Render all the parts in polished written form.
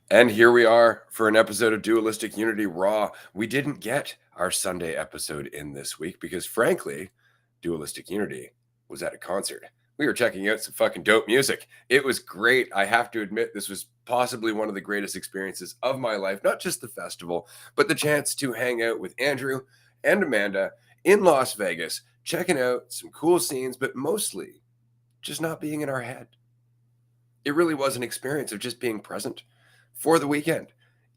And here we are for an episode of Dualistic Unity Raw. We didn't get our Sunday episode in this week because, frankly, Dualistic Unity was at a concert. We were checking out some fucking dope music. It was great. I have to admit, this was possibly one of the greatest experiences of my life. Not just the festival, but the chance to hang out with Andrew and Amanda in Las Vegas, checking out some cool scenes, but mostly just not being in our head. It really was an experience of just being present for the weekend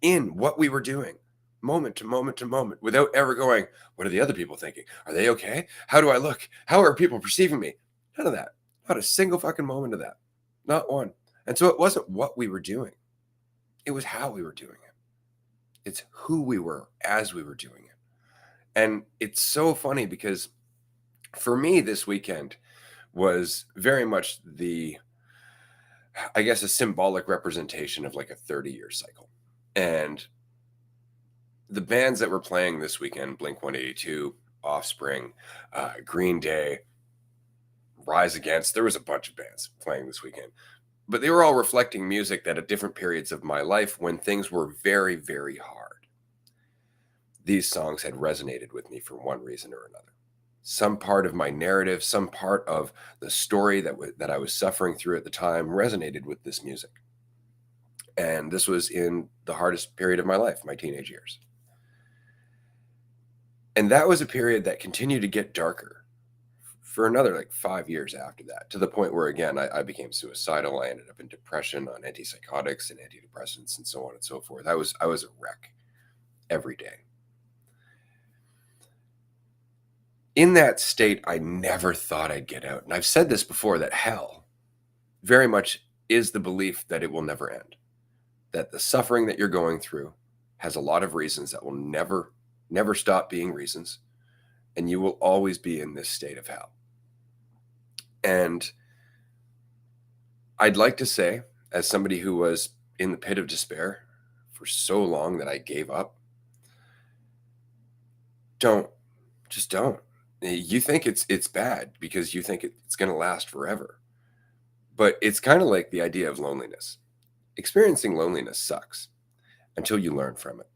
in what we were doing, moment to moment to moment, without ever going, what are the other people thinking? Are they okay? How do I look? How are people perceiving me? None of that. Not a single fucking moment of that. Not one. And so it wasn't what we were doing. It was how we were doing it. It's who we were as we were doing it. And it's so funny because for me, this weekend was very much I guess, a symbolic representation of like a 30-year cycle. And the bands that were playing this weekend, Blink-182, Offspring, Green Day, Rise Against, there was a bunch of bands playing this weekend. But they were all reflecting music that at different periods of my life when things were very, very hard, these songs had resonated with me for one reason or another. Some part of my narrative, some part of the story that I was suffering through at the time resonated with this music. And this was in the hardest period of my life, my teenage years. And that was a period that continued to get darker for another like 5 years after that, to the point where, again, I became suicidal. I ended up in depression on antipsychotics and antidepressants and so on and so forth. I was a wreck every day. In that state, I never thought I'd get out. And I've said this before, that hell very much is the belief that it will never end, that the suffering that you're going through has a lot of reasons that will never stop being reasons, and you will always be in this state of hell. And I'd like to say, as somebody who was in the pit of despair for so long that I gave up, just don't. You think it's bad because you think it's going to last forever. But it's kind of like the idea of loneliness. Experiencing loneliness sucks until you learn from it.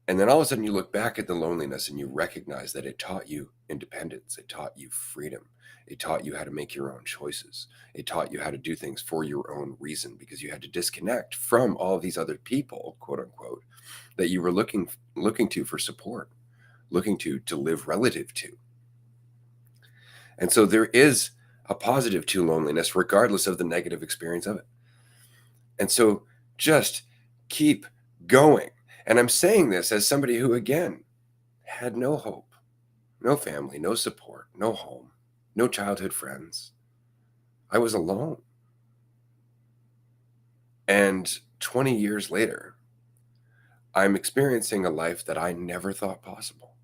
And then all of a sudden you look back at the loneliness and you recognize that it taught you independence. It taught you freedom. It taught you how to make your own choices. It taught you how to do things for your own reason, because you had to disconnect from all these other people, quote unquote, that you were looking to for support, looking to live relative to. And so there is a positive to loneliness, regardless of the negative experience of it. And so just keep going. And I'm saying this as somebody who, again, had no hope, no family, no support, no home, no childhood friends. I was alone. And 20 years later, I'm experiencing a life that I never thought possible.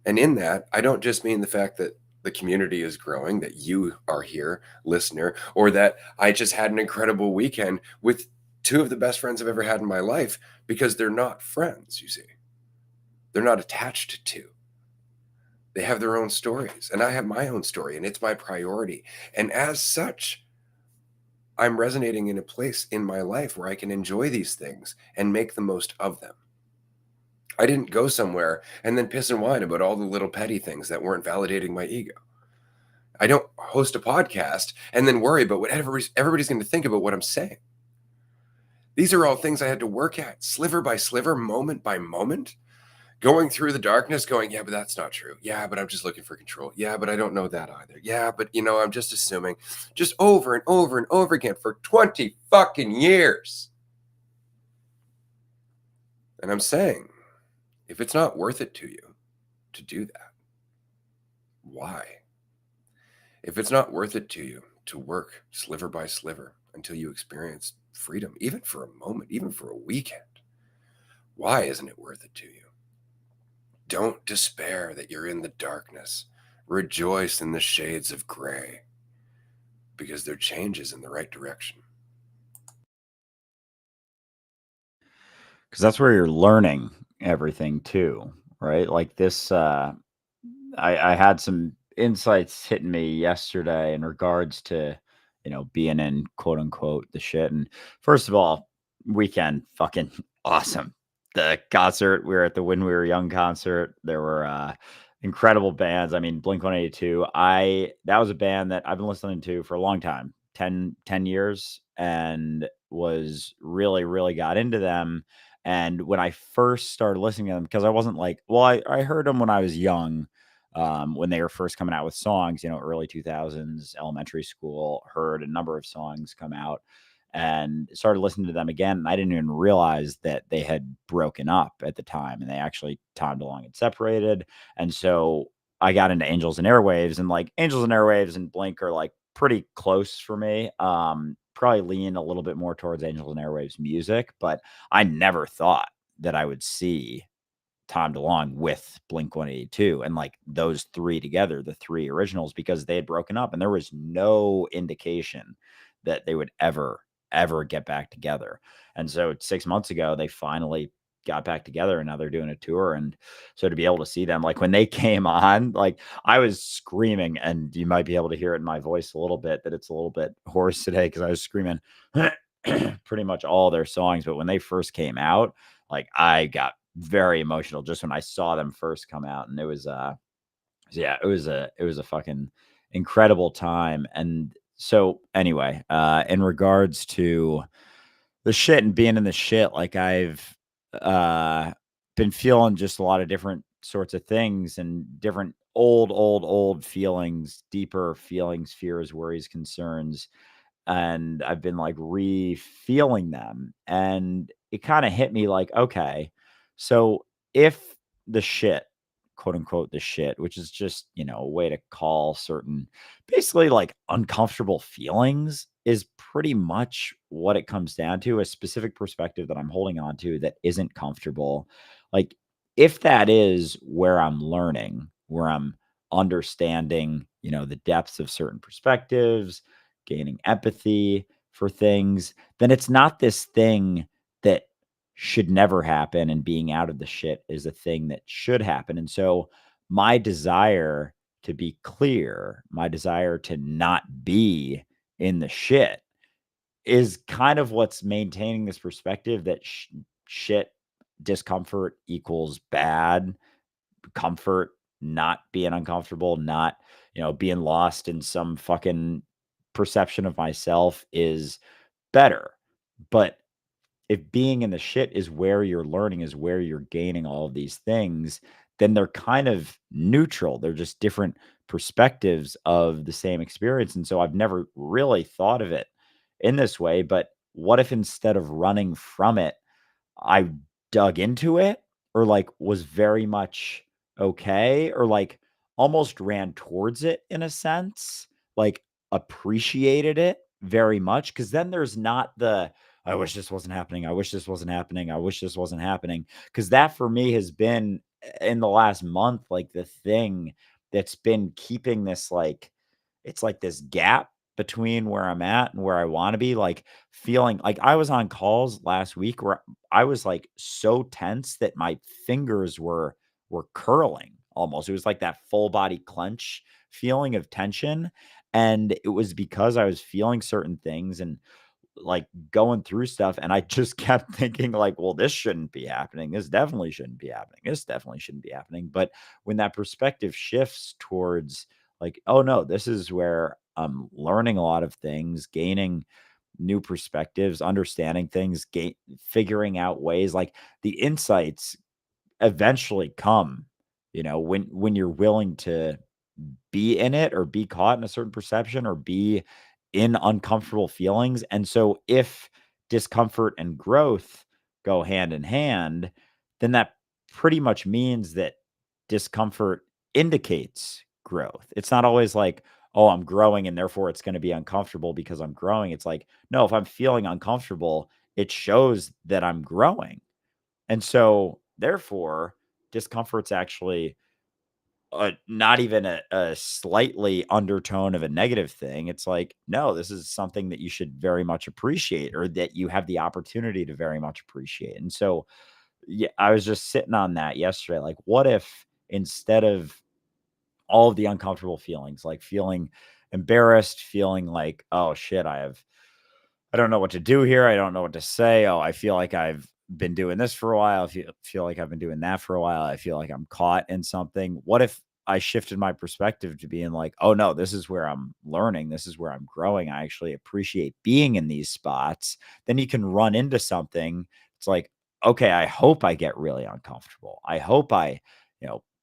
And in that, I don't just mean the fact that the community is growing, that you are here, listener, or that I just had an incredible weekend with two of the best friends I've ever had in my life, because they're not friends, you see. They're not attached to. They have their own stories, and I have my own story, and it's my priority. And as such, I'm resonating in a place in my life where I can enjoy these things and make the most of them. I didn't go somewhere and then piss and whine about all the little petty things that weren't validating my ego. I don't host a podcast and then worry about what everybody's going to think about what I'm saying. These are all things I had to work at, sliver by sliver, moment by moment, going through the darkness, going, yeah, but that's not true. Yeah, but I'm just looking for control. Yeah, but I don't know that either. Yeah, but, I'm just assuming, just over and over and over again for 20 fucking years. And I'm saying, if it's not worth it to you to do that, why? If it's not worth it to you to work sliver by sliver until you experience freedom, even for a moment, even for a weekend, why isn't it worth it to you? Don't despair that you're in the darkness. Rejoice in the shades of gray, because they're changes in the right direction. Because that's where you're learning everything too, right? Like this, I had some insights hitting me yesterday in regards to, being in quote unquote the shit. And first of all, weekend, fucking awesome. The concert, we were at the When We Were Young concert. There were incredible bands. I mean, Blink-182. That was a band that I've been listening to for a long time, 10 years, and was really, really got into them. And when I first started listening to them, because I wasn't like, well, I heard them when I was young, when they were first coming out with songs, early 2000s, elementary school, heard a number of songs come out and started listening to them again. And I didn't even realize that they had broken up at the time, and they actually Tom DeLonge had separated. And so I got into Angels and Airwaves, and like Angels and Airwaves and Blink are like pretty close for me. Probably lean a little bit more towards Angels and Airwaves music, but I never thought that I would see Tom DeLonge with Blink-182 and like those three together, the three originals, because they had broken up and there was no indication that they would ever get back together. And so 6 months ago, they finally got back together and now they're doing a tour. And so to be able to see them, like when they came on, like I was screaming, and you might be able to hear it in my voice a little bit that it's a little bit hoarse today because I was screaming pretty much all their songs. But when they first came out, like I got very emotional just when I saw them first come out. And it was yeah, it was a fucking incredible time. And so anyway, in regards to the shit and being in the shit, like I've uh been feeling just a lot of different sorts of things and different old feelings, deeper feelings, fears, worries, concerns, and I've been like re-feeling them. And it kind of hit me like, okay, so if the shit, quote unquote, the shit, which is just, a way to call certain basically like uncomfortable feelings, is pretty much what it comes down to, a specific perspective that I'm holding on to that isn't comfortable. Like, if that is where I'm learning, where I'm understanding, the depths of certain perspectives, gaining empathy for things, then it's not this thing that should never happen, and being out of the shit is a thing that should happen. And so my desire to be clear, my desire to not be in the shit is kind of what's maintaining this perspective that shit, discomfort equals bad, comfort, not being uncomfortable, not, being lost in some fucking perception of myself is better. But if being in the shit is where you're learning, is where you're gaining all of these things, then they're kind of neutral. They're just different perspectives of the same experience. And so I've never really thought of it in this way. But what if instead of running from it, I dug into it, or like was very much okay, or like almost ran towards it in a sense, like appreciated it very much? Cause then there's not the, I wish this wasn't happening. I wish this wasn't happening. I wish this wasn't happening. Cause that for me has been in the last month, like the thing that's been keeping this like, it's like this gap between where I'm at and where I want to be. Like feeling like I was on calls last week where I was like so tense that my fingers were curling almost. It was like that full body clench feeling of tension. And it was because I was feeling certain things and like going through stuff. And I just kept thinking, like, well, this shouldn't be happening. This definitely shouldn't be happening. This definitely shouldn't be happening. But when that perspective shifts towards like, oh no, this is where I'm learning a lot of things, gaining new perspectives, understanding things, figuring out ways, like the insights eventually come, when you're willing to be in it or be caught in a certain perception or be in uncomfortable feelings. And so if discomfort and growth go hand in hand, then that pretty much means that discomfort indicates growth. It's not always like, oh, I'm growing and therefore it's going to be uncomfortable because I'm growing. It's like, no, if I'm feeling uncomfortable, it shows that I'm growing. And so therefore, discomfort's actually not even a slightly undertone of a negative thing. It's like, no, this is something that you should very much appreciate, or that you have the opportunity to very much appreciate. And so, yeah, I was just sitting on that yesterday. Like, what if instead of all of the uncomfortable feelings, like feeling embarrassed, feeling like, oh shit, I don't know what to do here. I don't know what to say. Oh, I feel like I've been doing this for a while. I feel like I've been doing that for a while. I feel like I'm caught in something. What if I shifted my perspective to being like, oh no, this is where I'm learning. This is where I'm growing. I actually appreciate being in these spots. Then you can run into something. It's like, okay, I hope I get really uncomfortable. I hope I,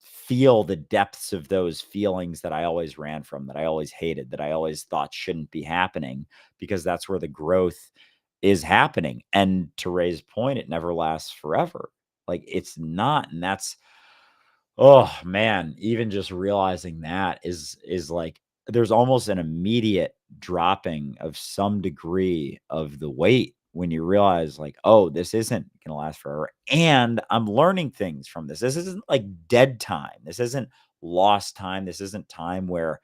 feel the depths of those feelings that I always ran from, that I always hated, that I always thought shouldn't be happening, because that's where the growth is happening. And to Ray's point, it never lasts forever. Like, it's not. And that's, oh man, even just realizing that is like, there's almost an immediate dropping of some degree of the weight when you realize, like, oh, this isn't gonna last forever. And I'm learning things from this. This isn't like dead time. This isn't lost time. This isn't time where,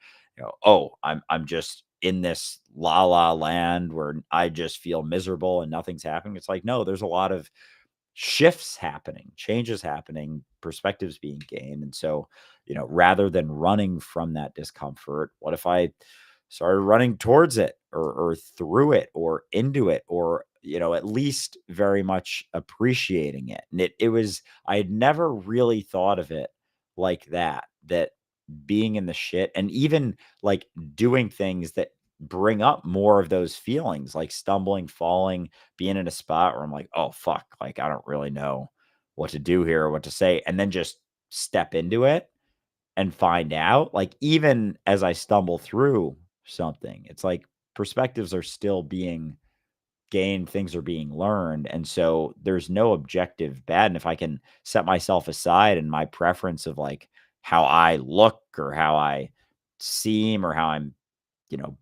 oh, I'm just in this la la land where I just feel miserable and nothing's happening. It's like, no, there's a lot of shifts happening, changes happening, perspectives being gained. And so, rather than running from that discomfort, what if I started running towards it, or through it, or into it, or, at least very much appreciating it. And it was, I had never really thought of it like that being in the shit, and even like doing things that bring up more of those feelings, like stumbling, falling, being in a spot where I'm like, oh fuck, like I don't really know what to do here or what to say, and then just step into it and find out. Like, even as I stumble through something, it's like perspectives are still being gained, things are being learned. And so there's no objective bad. And if I can set myself aside and my preference of like how I look, or how I seem, or how I'm,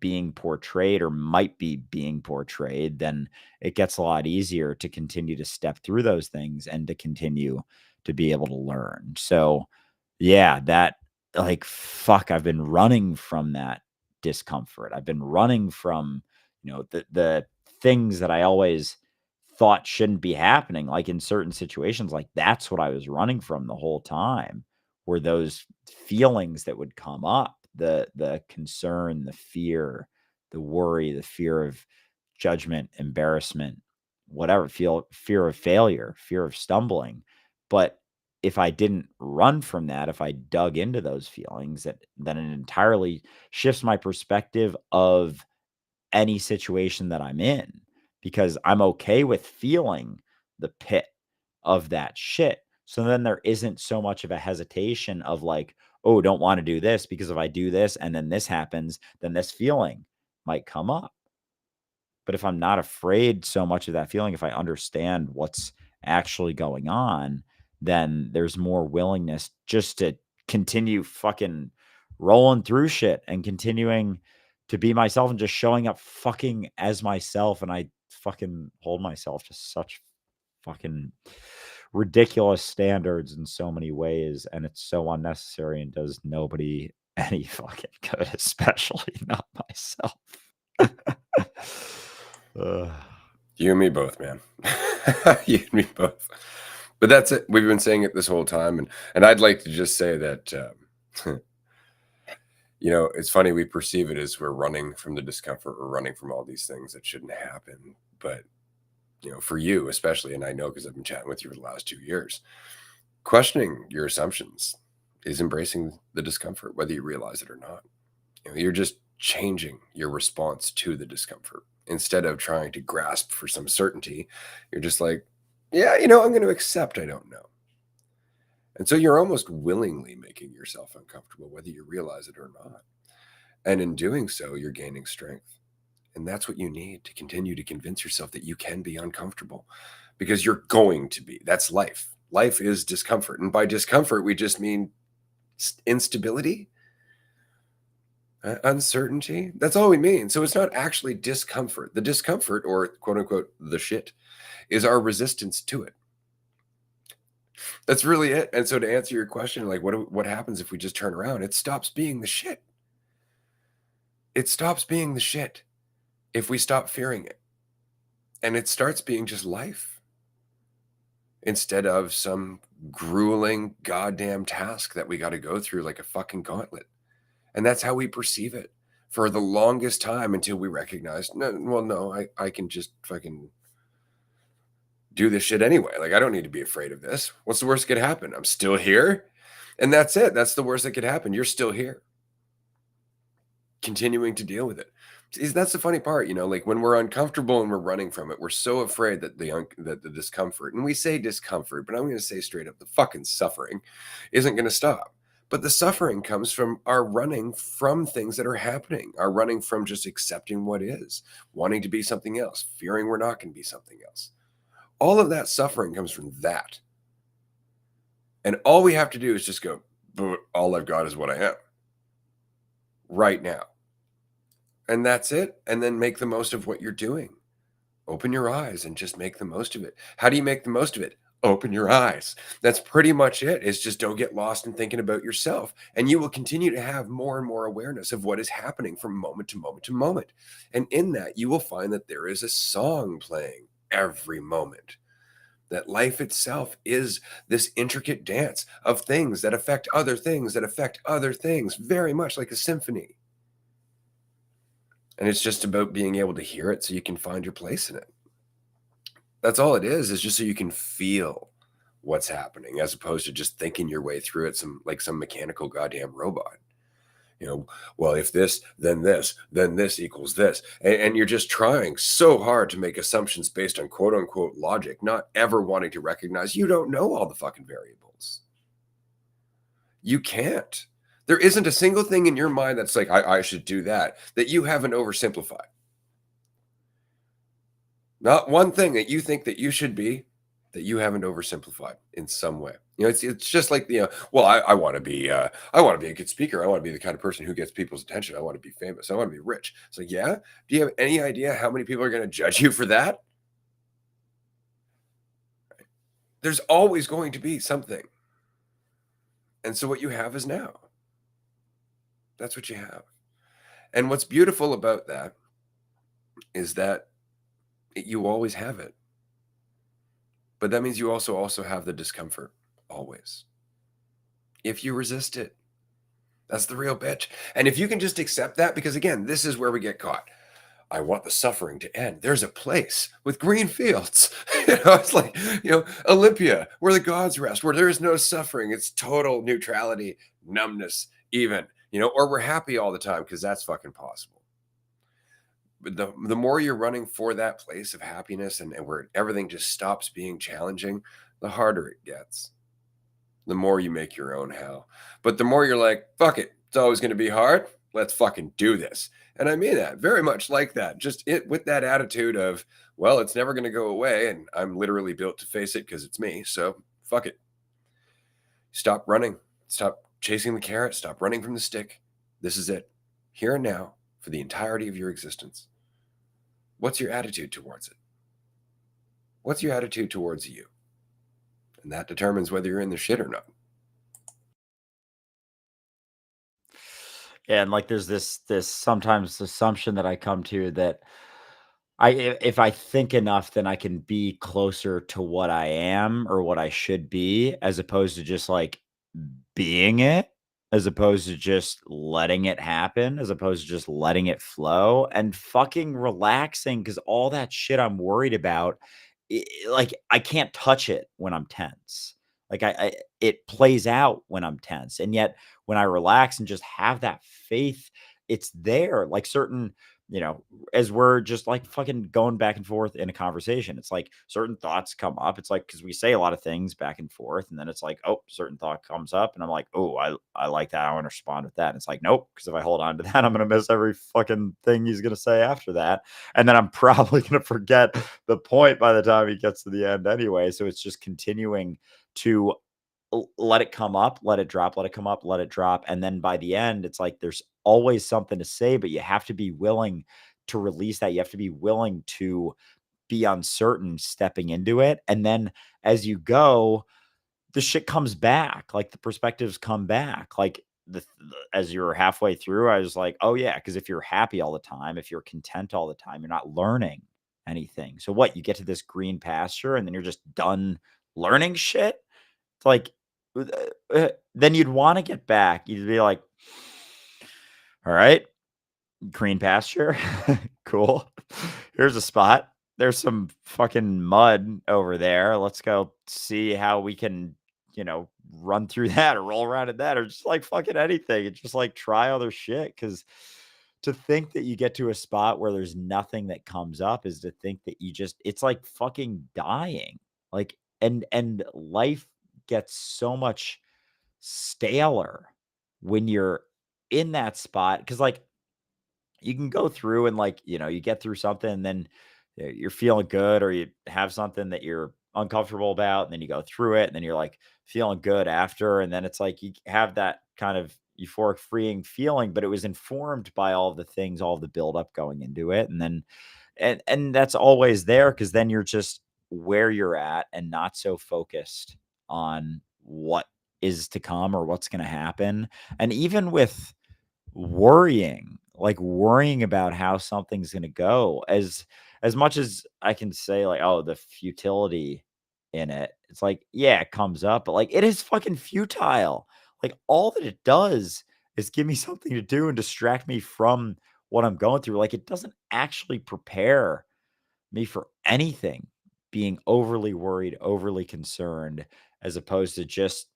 being portrayed, or might be being portrayed, then it gets a lot easier to continue to step through those things and to continue to be able to learn. So, yeah, that, like, fuck, I've been running from that discomfort. I've been running from, the things that I always thought shouldn't be happening. Like, in certain situations, like, that's what I was running from the whole time, were those feelings that would come up, the concern, the fear, the worry, the fear of judgment, embarrassment, whatever, fear of failure, fear of stumbling. But if I didn't run from that, if I dug into those feelings, then it entirely shifts my perspective of any situation that I'm in, because I'm okay with feeling the pit of that shit. So then there isn't so much of a hesitation of like, oh, don't want to do this, because if I do this and then this happens, then this feeling might come up. But if I'm not afraid so much of that feeling, if I understand what's actually going on, then there's more willingness just to continue fucking rolling through shit and continuing to be myself and just showing up fucking as myself. And I fucking hold myself to such fucking ridiculous standards in so many ways. And it's so unnecessary and does nobody any fucking good, especially not myself. Ugh. You and me both, man. You and me both. But that's it. We've been saying it this whole time, and I'd like to just say that it's funny, we perceive it as we're running from the discomfort, or running from all these things that shouldn't happen. But for you especially, and I know because I've been chatting with you for the last 2 years, questioning your assumptions is embracing the discomfort, whether you realize it or not. You're just changing your response to the discomfort. Instead of trying to grasp for some certainty, you're just like, yeah, I'm going to accept I don't know. And so you're almost willingly making yourself uncomfortable, whether you realize it or not. And in doing so, you're gaining strength. And that's what you need to continue to convince yourself that you can be uncomfortable, because you're going to be. That's life. Life is discomfort. And by discomfort, we just mean instability, uncertainty. That's all we mean. So it's not actually discomfort. The discomfort, or quote unquote, the shit, is our resistance to it. That's really it. And so to answer your question, like what happens if we just turn around? It stops being the shit. It stops being the shit if we stop fearing it. And it starts being just life, instead of some grueling goddamn task that we got to go through like a fucking gauntlet. And that's how we perceive it. for the longest time until we recognized, no, well, no, I can just fucking do this shit anyway. Like, I don't need to be afraid of this. What's the worst that could happen? I'm still here. And that's it. That's the worst that could happen. You're still here, continuing to deal with it. See, that's the funny part, like when we're uncomfortable and we're running from it, we're so afraid that the discomfort, and we say discomfort, but I'm going to say straight up, the fucking suffering isn't going to stop. But the suffering comes from our running from things that are happening, our running from just accepting what is, wanting to be something else, fearing we're not going to be something else. All of that suffering comes from that. And all we have to do is just go, "But all I've got is what I am right now." And that's it. And then make the most of what you're doing. Open your eyes and just make the most of it. How do you make the most of it? Open your eyes. That's pretty much it. It's just don't get lost in thinking about yourself. And you will continue to have more and more awareness of what is happening from moment to moment to moment. And in that, you will find that there is a song playing every moment. That life itself is this intricate dance of things that affect other things that affect other things, very much like a symphony. And it's just about being able to hear it so you can find your place in it. That's all it is just so you can feel what's happening as opposed to just thinking your way through it some mechanical goddamn robot. Well, if this, then this equals this. And you're just trying so hard to make assumptions based on quote unquote logic, not ever wanting to recognize you don't know all the fucking variables. You can't. There isn't a single thing in your mind that's like, I should do that you haven't oversimplified. Not one thing that you think that you should be that you haven't oversimplified in some way. It's just like, well, I want to be a good speaker. I want to be the kind of person who gets people's attention. I want to be famous. I want to be rich. It's like, yeah. Do you have any idea how many people are going to judge you for that? There's always going to be something. And so what you have is now. That's what you have. And what's beautiful about that is that you always have it. But that means you also have the discomfort always. If you resist it, that's the real bitch. And if you can just accept that, because again, this is where we get caught. I want the suffering to end. There's a place with green fields. It's like, Olympia, where the gods rest, where there is no suffering. It's total neutrality, numbness, even, or we're happy all the time because that's fucking possible. But the more you're running for that place of happiness and where everything just stops being challenging, the harder it gets. The more you make your own hell. But the more you're like, fuck it, it's always going to be hard. Let's fucking do this. And I mean that very much like that. Just with that attitude of, well, it's never going to go away. And I'm literally built to face it because it's me. So fuck it. Stop running. Stop chasing the carrot. Stop running from the stick. This is it. Here and now for the entirety of your existence. What's your attitude towards it? What's your attitude towards you? And that determines whether you're in the shit or not. And like there's this sometimes assumption that I come to that if I think enough, then I can be closer to what I am or what I should be, as opposed to just like being it, as opposed to just letting it happen, as opposed to just letting it flow and fucking relaxing. Cause all that shit I'm worried about, like I can't touch it when I'm tense. Like it plays out when I'm tense. And yet when I relax and just have that faith, it's there. Like certain, as we're just like fucking going back and forth in a conversation, it's like certain thoughts come up. It's like, because we say a lot of things back and forth, and then it's like, oh, certain thought comes up, and I'm like, oh, I like that. I want to respond with that. And it's like, nope, because if I hold on to that, I'm gonna miss every fucking thing he's gonna say after that, and then I'm probably gonna forget the point by the time he gets to the end anyway. So it's just continuing to let it come up, let it drop, let it come up, let it drop. And then by the end, it's like there's always something to say, but you have to be willing to release that. You have to be willing to be uncertain stepping into it. And then as you go, the shit comes back, like the perspectives come back. Like as you're halfway through, I was like, oh yeah, because if you're happy all the time, if you're content all the time, you're not learning anything. So what? You get to this green pasture and then you're just done learning shit. It's like, then you'd want to get back. You'd be like, all right, Green pasture. Cool. Here's a spot. There's some fucking mud over there. Let's go see how we can, run through that or roll around in that or just like fucking anything and just like try other shit. Cause to think that you get to a spot where there's nothing that comes up is to think that it's like fucking dying. Like, and life gets so much staler when you're in that spot. Cause like, you can go through and like, you get through something and then you're feeling good or you have something that you're uncomfortable about and then you go through it and then you're like feeling good after and then it's like you have that kind of euphoric freeing feeling but it was informed by all the things all the buildup going into it and then and that's always there because then you're just where you're at and not so focused on what is to come or what's going to happen and even with worrying about how something's gonna go. As much as I can say, like, "Oh, the futility in it," it's like, yeah, it comes up, but, like, it is fucking futile. Like, all that it does is give me something to do and distract me from what I'm going through. Like, it doesn't actually prepare me for anything, being overly worried, overly concerned, as opposed to just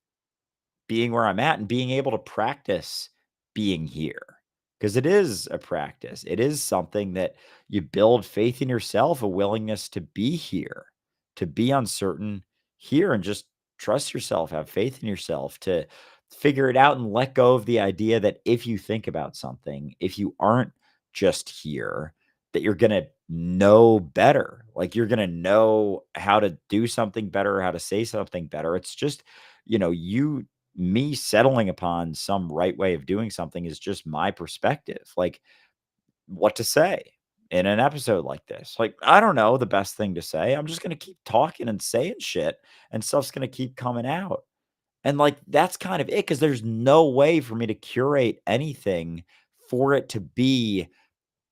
being where I'm at and being able to practice being here. Because it is a practice. It is something that you build faith in yourself, a willingness to be here, to be uncertain here and just trust yourself, have faith in yourself to figure it out and let go of the idea that if you think about something, if you aren't just here, that you're going to know better. Like you're going to know how to do something better, how to say something better. It's just, you me settling upon some right way of doing something is just my perspective. Like what to say in an episode like this. Like, I don't know the best thing to say. I'm just going to keep talking and saying shit and stuff's going to keep coming out. And like, that's kind of it because there's no way for me to curate anything for it to be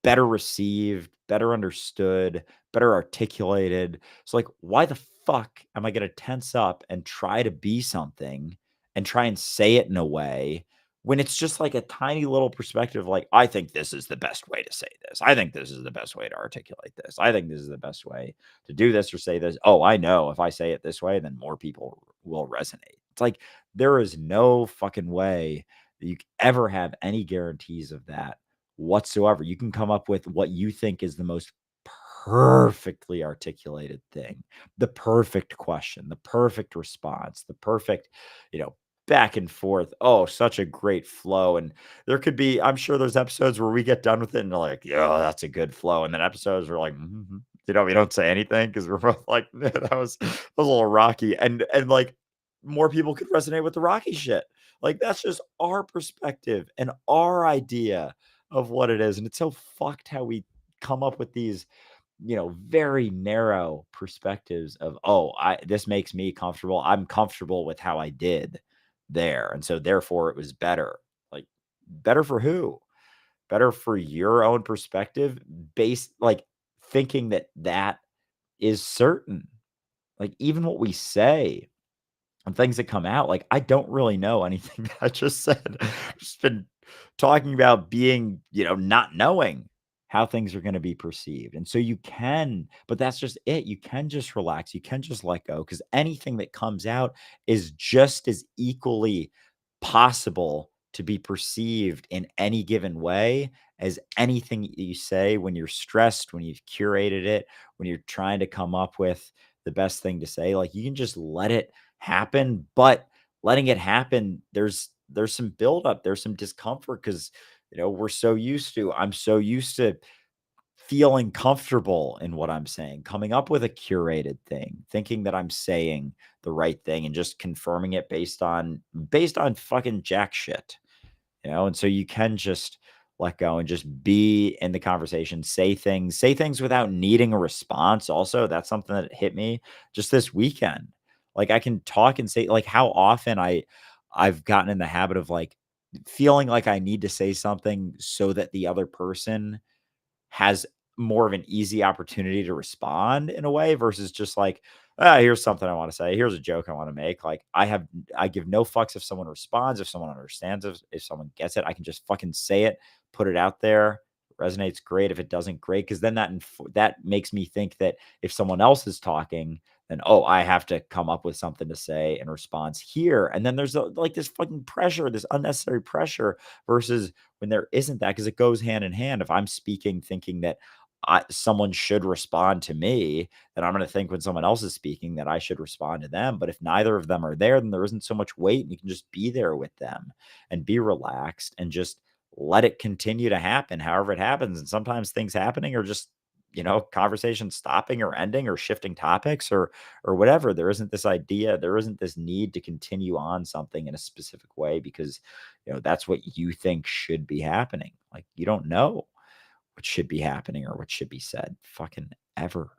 better received, better understood, better articulated. So, like, why the fuck am I going to tense up and try to be something and try and say it in a way when it's just like a tiny little perspective? Like, I think this is the best way to say this. I think this is the best way to articulate this. I think this is the best way to do this or say this. Oh, I know if I say it this way, then more people will resonate. It's like there is no fucking way that you ever have any guarantees of that whatsoever. You can come up with what you think is the most perfectly articulated thing, the perfect question, the perfect response, the perfect, you know, back and forth. Oh, such a great flow. And there could be, I'm sure there's episodes where we get done with it and they're like, yeah, that's a good flow. And then episodes were like, we don't say anything because we're both like, that was a little rocky. And like more people could resonate with the rocky shit. Like that's just our perspective and our idea of what it is. And it's so fucked how we come up with these, very narrow perspectives of, oh, this makes me comfortable. I'm comfortable with how I did there. And so therefore it was better. Like better for who? Better for your own perspective based like thinking that that is certain. Like even what we say and things that come out, like, I don't really know anything that I just said. I've just been talking about being, not knowing how things are gonna be perceived, and so you can but that's just it, you can just relax, you can just let go because anything that comes out is just as equally possible to be perceived in any given way as anything that you say when you're stressed, when you've curated it, when you're trying to come up with the best thing to say, like, you can just let it happen, but letting it happen, there's some buildup, there's some discomfort because I'm so used to feeling comfortable in what I'm saying, coming up with a curated thing, thinking that I'm saying the right thing and just confirming it based on fucking jack shit. And so you can just let go and just be in the conversation, say things without needing a response. Also, that's something that hit me just this weekend. Like I can talk and say like how often I've gotten in the habit of like feeling like I need to say something so that the other person has more of an easy opportunity to respond in a way versus just like, here's something I want to say. Here's a joke I want to make. Like I give no fucks if someone responds, if someone understands, if someone gets it. I can just fucking say it, put it out there, resonates, great. If it doesn't, great. Because then that makes me think that if someone else is talking, then, oh, I have to come up with something to say in response here. And then there's like this fucking pressure, this unnecessary pressure, versus when there isn't that, because it goes hand in hand. If I'm speaking thinking that someone should respond to me, then I'm going to think when someone else is speaking that I should respond to them. But if neither of them are there, then there isn't so much weight, and you can just be there with them and be relaxed and just let it continue to happen however it happens. And sometimes things happening are just, conversation stopping or ending or shifting topics or whatever. There isn't this idea, there isn't this need to continue on something in a specific way because that's what you think should be happening. Like, you don't know what should be happening or what should be said fucking ever.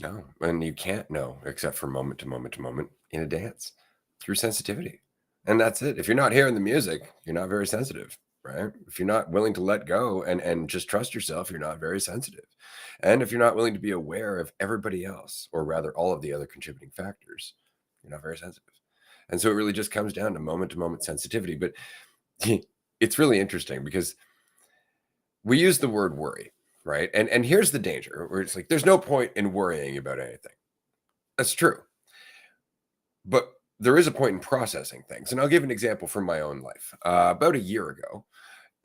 No, and you can't know except from moment to moment to moment in a dance through sensitivity. And that's it. If you're not hearing the music, you're not very sensitive, right? If you're not willing to let go and just trust yourself, you're not very sensitive. And if you're not willing to be aware of everybody else, or rather all of the other contributing factors, you're not very sensitive. And so it really just comes down to moment sensitivity. But it's really interesting because we use the word worry, right? And here's the danger where it's like there's no point in worrying about anything. That's true. But there is a point in processing things. And I'll give an example from my own life. About a year ago,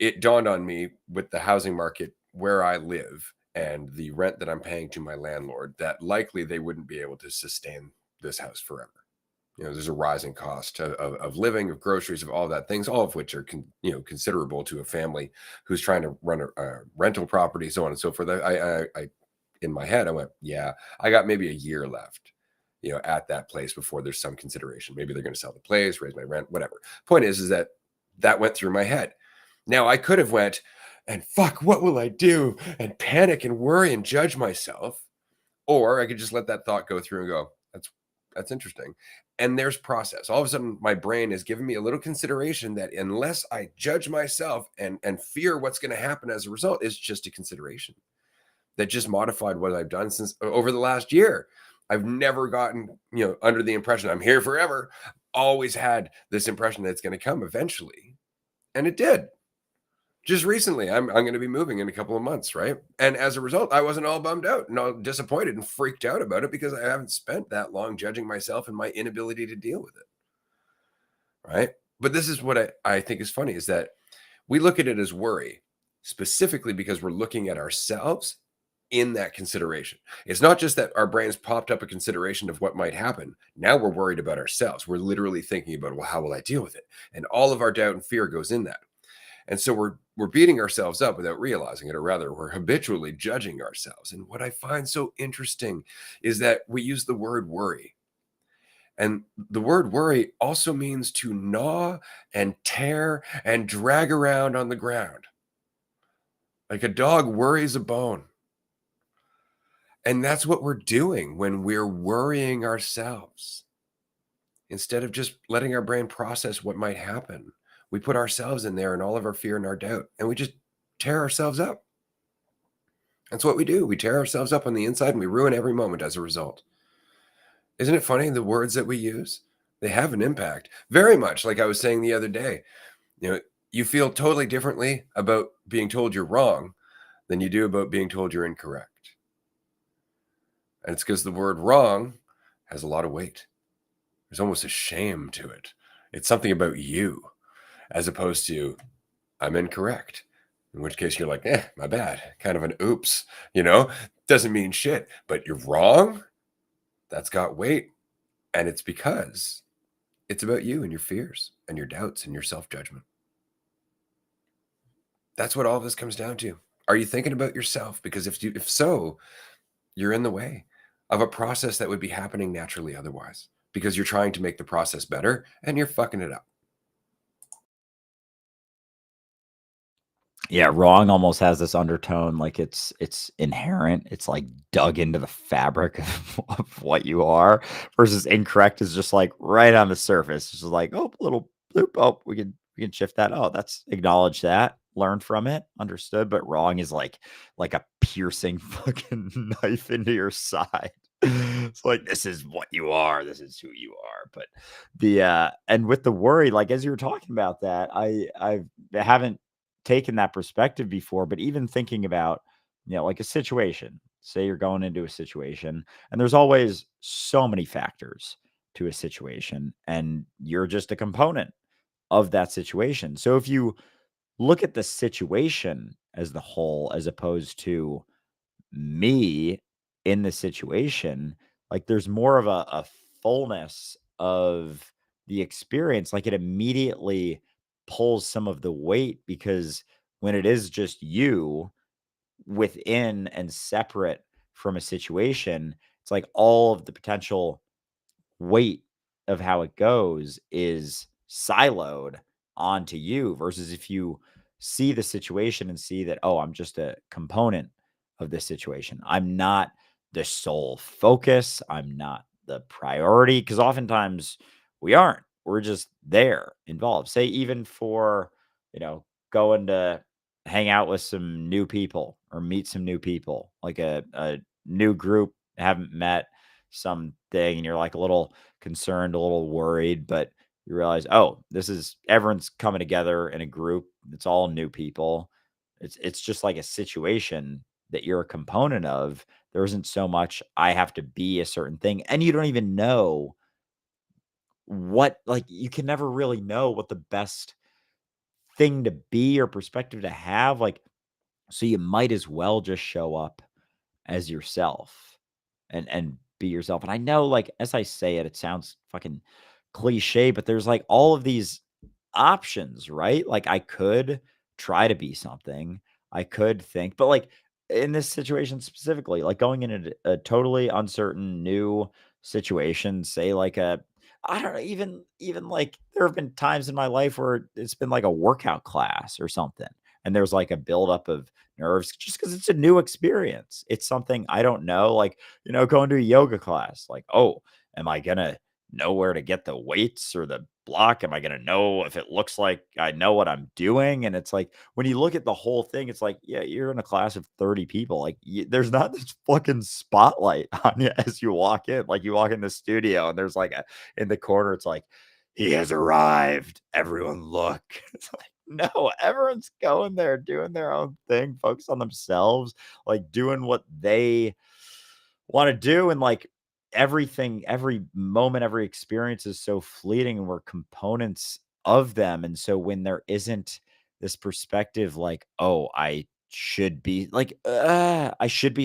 it dawned on me with the housing market where I live and the rent that I'm paying to my landlord that likely they wouldn't be able to sustain this house forever. There's a rising cost of living, of groceries, of all that things, all of which are considerable to a family who's trying to run a rental property, so on and so forth. I in my head, I went, yeah, I got maybe a year left, at that place before there's some consideration. Maybe they're going to sell the place, raise my rent, whatever. Point is that went through my head. Now I could have went and fuck, what will I do? And panic and worry and judge myself, or I could just let that thought go through and go, that's interesting. And there's process. All of a sudden, my brain is giving me a little consideration that unless I judge myself and fear what's going to happen as a result, is just a consideration that just modified what I've done since over the last year. I've never gotten, under the impression I'm here forever. Always had this impression that it's going to come eventually. And it did. Just recently, I'm going to be moving in a couple of months, right? And as a result, I wasn't all bummed out and all disappointed and freaked out about it because I haven't spent that long judging myself and my inability to deal with it, right? But this is what I think is funny, is that we look at it as worry specifically because we're looking at ourselves in that consideration. It's not just that our brains popped up a consideration of what might happen. Now we're worried about ourselves. We're literally thinking about, well, how will I deal with it? And all of our doubt and fear goes in that. And so we're beating ourselves up without realizing it, or rather, we're habitually judging ourselves. And what I find so interesting is that we use the word worry. And the word worry also means to gnaw and tear and drag around on the ground. Like a dog worries a bone. And that's what we're doing when we're worrying ourselves. Instead of just letting our brain process what might happen, we put ourselves in there and all of our fear and our doubt, and we just tear ourselves up. That's what we do. We tear ourselves up on the inside and we ruin every moment as a result. Isn't it funny? The words that we use, they have an impact. Very much like I was saying the other day, you feel totally differently about being told you're wrong than you do about being told you're incorrect. And it's because the word wrong has a lot of weight. There's almost a shame to it. It's something about you, as opposed to I'm incorrect, in which case you're like, my bad, kind of an oops, doesn't mean shit, but you're wrong. That's got weight. And it's because it's about you and your fears and your doubts and your self-judgment. That's what all this comes down to. Are you thinking about yourself? Because if so, you're in the way of a process that would be happening naturally otherwise, because you're trying to make the process better and you're fucking it up. Yeah, wrong almost has this undertone, like it's inherent. It's like dug into the fabric of what you are, versus incorrect is just like right on the surface. It's just like, oh, little bloop. Oh, we can shift that. Oh, that's acknowledge that, learn from it, understood. But wrong is like a piercing fucking knife into your side. It's like, this is what you are, this is who you are. But and with the worry, like as you were talking about that, I haven't taken that perspective before, but even thinking about, like a situation, say you're going into a situation and there's always so many factors to a situation and you're just a component of that situation. So if you look at the situation as the whole, as opposed to me in the situation, like there's more of a fullness of the experience. Like it immediately pulls some of the weight because when it is just you within and separate from a situation, it's like all of the potential weight of how it goes is siloed onto you versus if you see the situation and see that, oh, I'm just a component of this situation. I'm not the sole focus. I'm not the priority because oftentimes we aren't. We're just there involved. Say, even for, you know, going to hang out with some new people or meet some new people, like a new group, haven't met something, and you're like a little concerned, a little worried, but you realize, oh, this is everyone's coming together in a group. It's all new people. It's just like a situation that you're a component of. There isn't so much I have to be a certain thing. And you don't even know what, like, you can never really know what the best thing to be or perspective to have. Like, so you might as well just show up as yourself and be yourself. And I know, like, as I say it, it sounds fucking cliche, but there's like all of these options, right? Like I could try to be something. I could think, but like in this situation specifically, like going in a totally uncertain new situation, say like a I don't know, even like there have been times in my life where it's been like a workout class or something. And there's like a buildup of nerves just because it's a new experience. It's something I don't know. Like, going to a yoga class, like, oh, am I gonna know where to get the weights or the block? Am I going to know if it looks like I know what I'm doing? And it's like, when you look at the whole thing, it's like, yeah, you're in a class of 30 people. Like, there's not this fucking spotlight on you as you walk in. Like, you walk in the studio and there's like in the corner, it's like, he has arrived. Everyone look. It's like, no, everyone's going there doing their own thing, focus on themselves, like doing what they want to do. And like everything, every moment, every experience is so fleeting and we're components of them. And so when there isn't this perspective like, oh, I should be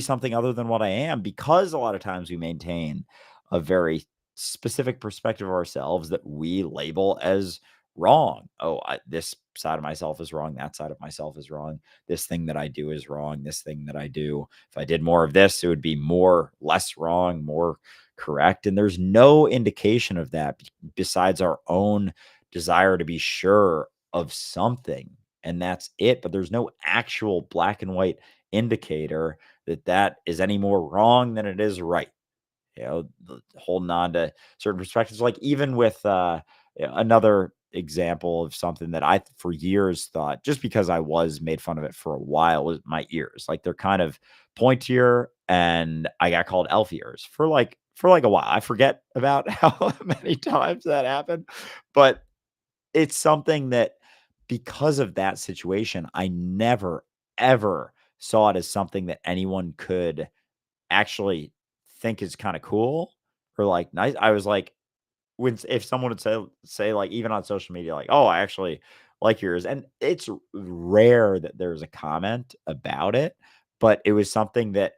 something other than what I am, because a lot of times we maintain a very specific perspective of ourselves that we label as wrong. Oh, this side of myself is wrong. That side of myself is wrong. This thing that I do is wrong. This thing that I do, if I did more of this, it would be less wrong, more correct. And there's no indication of that besides our own desire to be sure of something. And that's it. But there's no actual black and white indicator that that is any more wrong than it is right. Holding on to certain perspectives, like even with another example of something that I for years thought, just because I was made fun of it for a while, was my ears. Like they're kind of pointier, and I got called elf ears for like a while. I forget about how many times that happened, but it's something that, because of that situation, I never ever saw it as something that anyone could actually think is kinda cool or, like, nice. I was like, if someone would say, like, even on social media, like, "Oh, I actually like yours," and it's rare that there's a comment about it, but it was something that,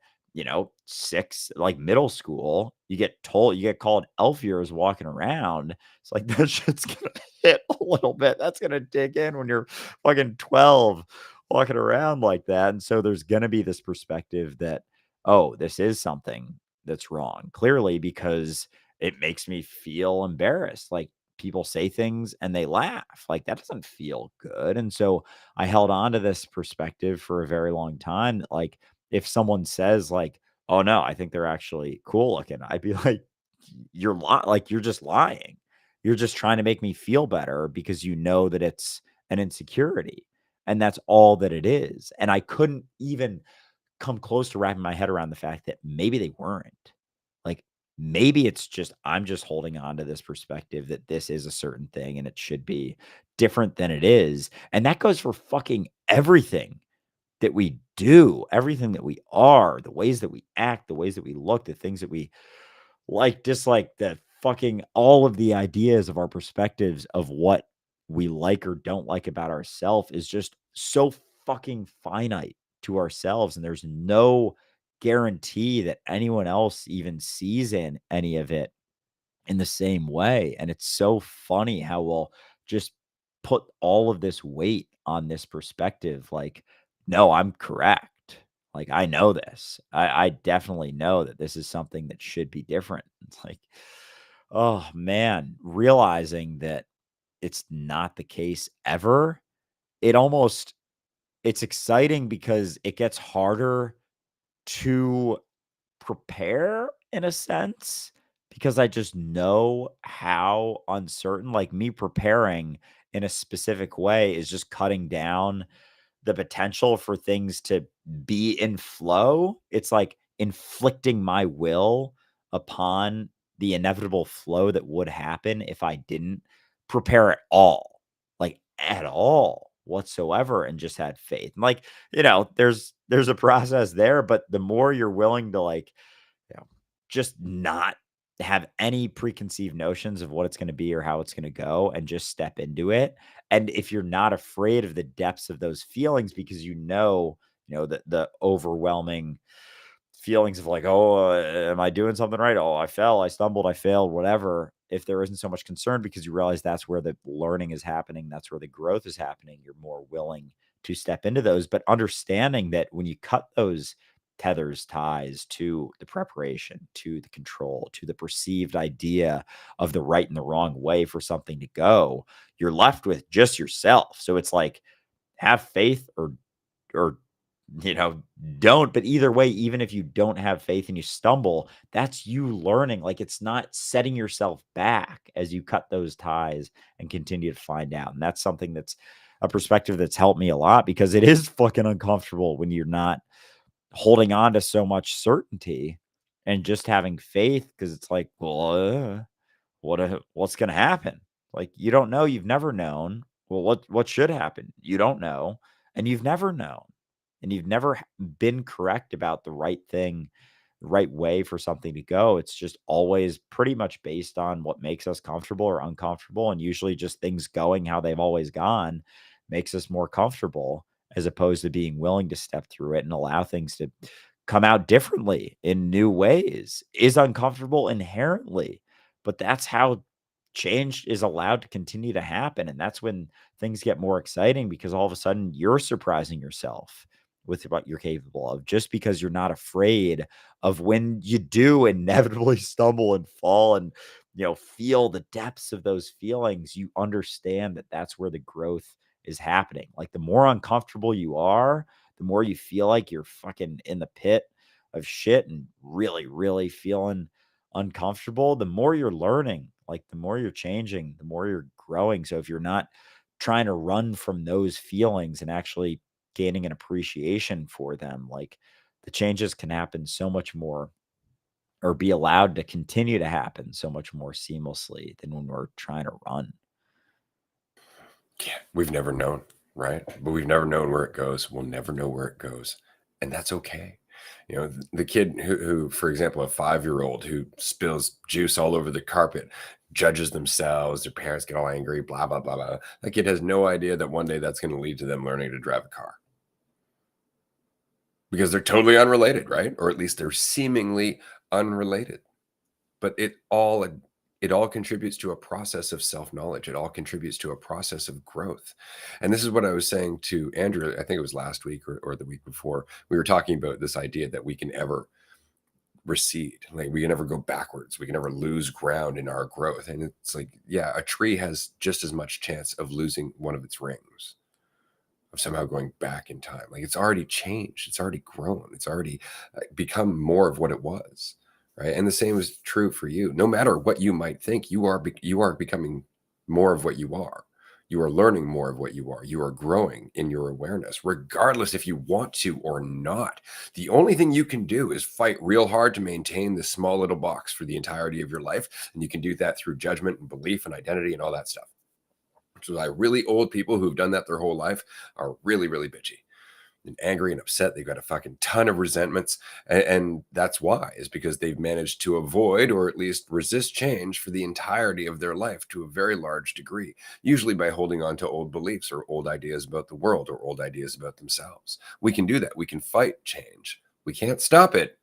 6 like, middle school, you get called elf ears walking around. It's like, that shit's gonna hit a little bit. That's gonna dig in when you're fucking 12 walking around like that, and so there's gonna be this perspective that, "Oh, this is something that's wrong," clearly, because it makes me feel embarrassed. Like, people say things and they laugh. Like, that doesn't feel good. And so I held on to this perspective for a very long time. That, like, if someone says, like, oh no, I think they're actually cool looking, I'd be like, like, you're just lying. You're just trying to make me feel better because you know that it's an insecurity. And that's all that it is. And I couldn't even come close to wrapping my head around the fact that maybe they weren't. Like, maybe it's just I'm just holding on to this perspective that this is a certain thing and it should be different than it is. And that goes for fucking everything that we do, everything that we are, the ways that we act, the ways that we look, the things that we like, dislike, the fucking all of the ideas of our perspectives of what we like or don't like about ourselves is just so fucking finite to ourselves. And there's no guarantee that anyone else even sees in any of it in the same way. And it's so funny how we'll just put all of this weight on this perspective. Like, no, I'm correct. Like, I know this. I definitely know that this is something that should be different. It's like, oh man, realizing that it's not the case ever. It almost it's exciting because it gets harder to prepare in a sense because I just know how uncertain, like me preparing in a specific way is just cutting down the potential for things to be in flow. It's like inflicting my will upon the inevitable flow that would happen if I didn't prepare at all, like at all whatsoever, and just had faith. And like, there's a process there, but the more you're willing to like, just not have any preconceived notions of what it's going to be or how it's going to go and just step into it. And if you're not afraid of the depths of those feelings because the overwhelming feelings of like, oh, am I doing something right? Oh, I fell, I stumbled, I failed, whatever. If there isn't so much concern because you realize that's where the learning is happening, that's where the growth is happening, you're more willing to step into those. But understanding that when you cut those tethers, ties to the preparation, to the control, to the perceived idea of the right and the wrong way for something to go, you're left with just yourself. So it's like, have faith or you know, don't. But either way, even if you don't have faith and you stumble, that's you learning. Like, it's not setting yourself back as you cut those ties and continue to find out. And that's something that's a perspective that's helped me a lot because it is fucking uncomfortable when you're not holding on to so much certainty and just having faith because it's like, well, what's going to happen? Like, you don't know, you've never known. Well, what should happen? You don't know, and you've never known, and you've never been correct about the right thing, the right way for something to go. It's just always pretty much based on what makes us comfortable or uncomfortable, and usually just things going how they've always gone makes us more comfortable as opposed to being willing to step through it and allow things to come out differently in new ways is uncomfortable inherently, but that's how change is allowed to continue to happen. And that's when things get more exciting because all of a sudden you're surprising yourself with what you're capable of just because you're not afraid of when you do inevitably stumble and fall and feel the depths of those feelings. You understand that that's where the growth is happening. Like, the more uncomfortable you are, the more you feel like you're fucking in the pit of shit and really, really feeling uncomfortable, the more you're learning, like the more you're changing, the more you're growing. So if you're not trying to run from those feelings and actually gaining an appreciation for them, like, the changes can happen so much more or be allowed to continue to happen so much more seamlessly than when we're trying to run. Yeah, we've never known, right? But we've never known where it goes. We'll never know where it goes. And that's okay. The kid who, for example, a 5-year-old who spills juice all over the carpet, judges themselves, their parents get all angry, blah, blah, blah, blah. That kid has no idea that one day that's going to lead to them learning to drive a car because they're totally unrelated, right? Or at least they're seemingly unrelated. But it all contributes to a process of self-knowledge. It all contributes to a process of growth. And this is what I was saying to Andrew, I think it was last week or the week before. We were talking about this idea that we can ever recede, like we can never go backwards, we can never lose ground in our growth. And it's like, yeah, a tree has just as much chance of losing one of its rings, of somehow going back in time. Like, it's already changed, it's already grown, it's already become more of what it was, right? And the same is true for you. No matter what you might think, you are becoming more of what you are. You are learning more of what you are. You are growing in your awareness, regardless if you want to or not. The only thing you can do is fight real hard to maintain this small little box for the entirety of your life. And you can do that through judgment and belief and identity and all that stuff. Which is why really old people who've done that their whole life are really, really bitchy and angry and upset. They've got a fucking ton of resentments. And that's why, is because they've managed to avoid or at least resist change for the entirety of their life to a very large degree, usually by holding on to old beliefs or old ideas about the world or old ideas about themselves. We can do that. We can fight change. We can't stop it,